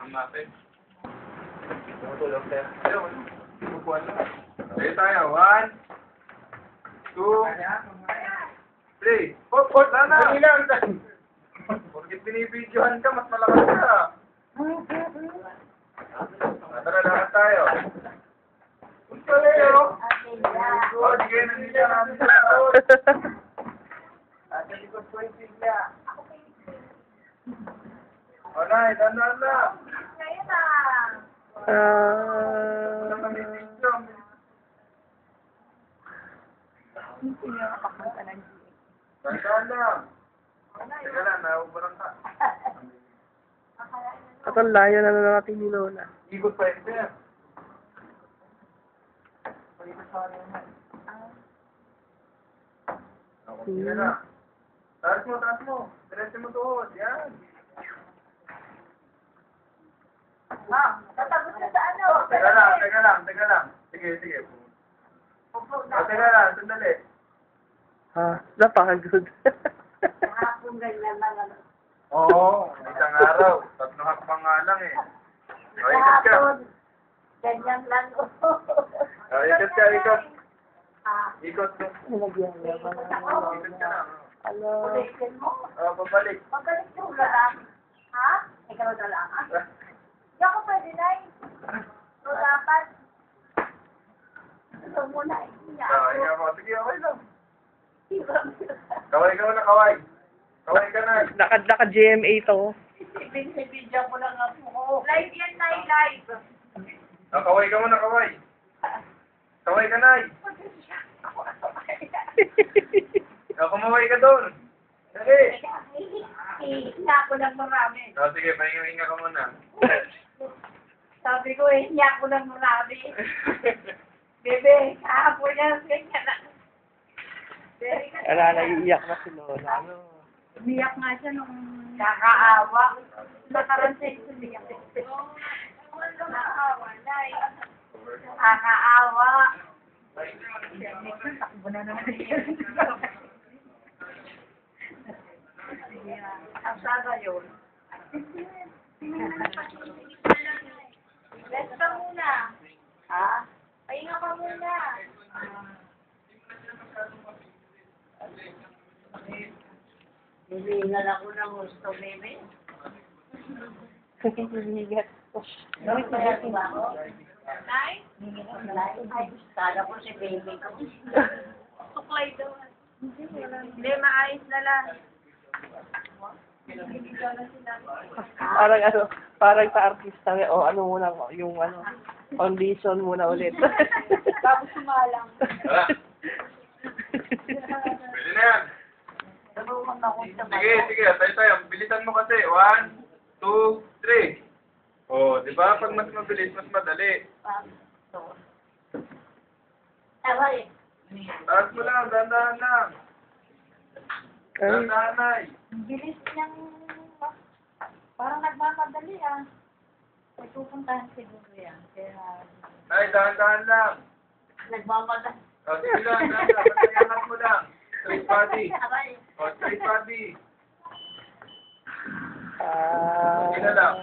Ang natin. Tumutulog tayo. Ayun. Upuan na. Ayun tayo. 1, 2, 3. Oh, sana. Bakit binibidyohan ka? Mas malakas ka. Tara, lahat tayo. Punta tayo. Oh, sige, nandiyan natin sa likod. Nasa likod ko yung sigla. O, Nay, dandan na. Wala kami picture. Dandan na. Teka lang, naubarang ka. At ang layo na natin ni Lola. Ikot pa yun, sir. Sige na. Taas mo, taas mo. Diretso mo tuhod. Yan. Tatapos na sa ano? Teka lang. Sige. Teka lang, sandali. Ha? Napakagod. Hapon ganyan lang ano. Oo, isang araw. 3 hakbang nga lang eh. O, ikot ka. Hapon, ganyan lang. O, ikot ka. Ikot mo. Nilagyan niya ba Ikot ka lang. Hello. Ulitin mo. O, babalik. Magaling yung lang. Ha? Ikaw na lang. Hindi ako pwede na eh. So, dapat. Ito muna eh. Ikaw mo. Sige, okay lang. Kaway ka muna, kaway. Kaway ka na. Naka-GMA to. Binibidyo ko lang ako ko. Live yan, Nay, live. O, kaway ka muna, kaway. Kaway ka, Nay. O, kumaway ka doon. Dali. Hiya ko lang marami. O, sige, pahinga-hinga ka muna. Sabi ko, hiya ko lang marami. Bebe, kahapon na, ganyan lang. Wala, naiiyak na si Lola. Ano? Umiyak nga siya nung nakaawa. Nakaransay ko umiyak. Nakaawa na eh. Nakaawa. Takbo na naman yun. Ang saga yun. Rest ka muna. Ha? Pahinga ka muna. Hilingal ako ng gusto, baby. Bigat. Gawin ko yan ba ako? Nay? Ay, kala ko si baby ko. Suklay daw. Hindi, maayos na lang. Parang ano, parang sa artista, o ano muna, yung ano, condition muna ulit. Tapos sumalang. Tara. Pwede na yan. Nabungan ako sa Sige, tayo. Bilisan mo kasi. 1, 2, 3. O, di ba? Pag mas mabilis, mas madali. Away. Taas mo lang, dahan-dahan lang. Dahan-dahan, Nay. Bilis niyang parang nagmamadali ah. May pupuntahan siguro yan. Kaya Nay, dahan-dahan lang. nagmamadali. O, sige lang, dahan-dahan. Patayangat mo lang. Straight body. Away. O, straight body. Ah. Kunti na lang.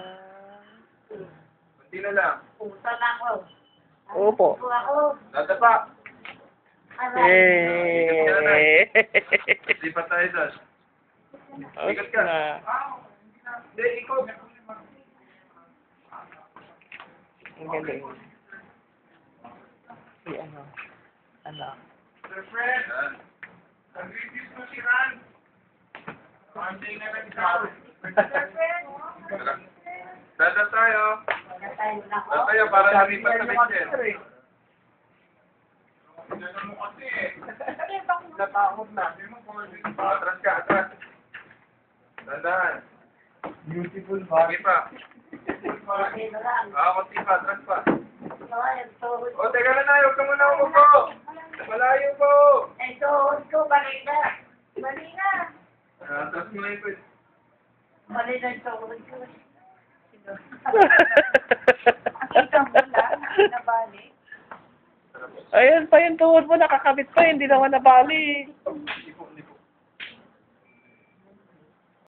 Kunti na lang. Puta na ako. Opo. Puto ako. Dadapa. Eh. Lipat tayo doon. Ikot ka. Na. Hindi, ikot. Ang galing. Si ano. Ano. Yan. Dada tayo. Natayin na ako. Dada tayo para nalipat sa picture. Natakot na. Atras ka, atras. Dandahan. Beautiful body. Sige pa. Okay na lang. Kunti pa, atras pa. Away, ang tuhod. O, teka na na, huwag ka muna umupo. Malayo po. Eh, tuhod ko, bali na. Bali na. Atras mo na ito. Bali na yung tuhod ko. Nakita mo lang, nabali. Ayun pa yung tuhod mo, nakakabit pa, hindi naman nabali.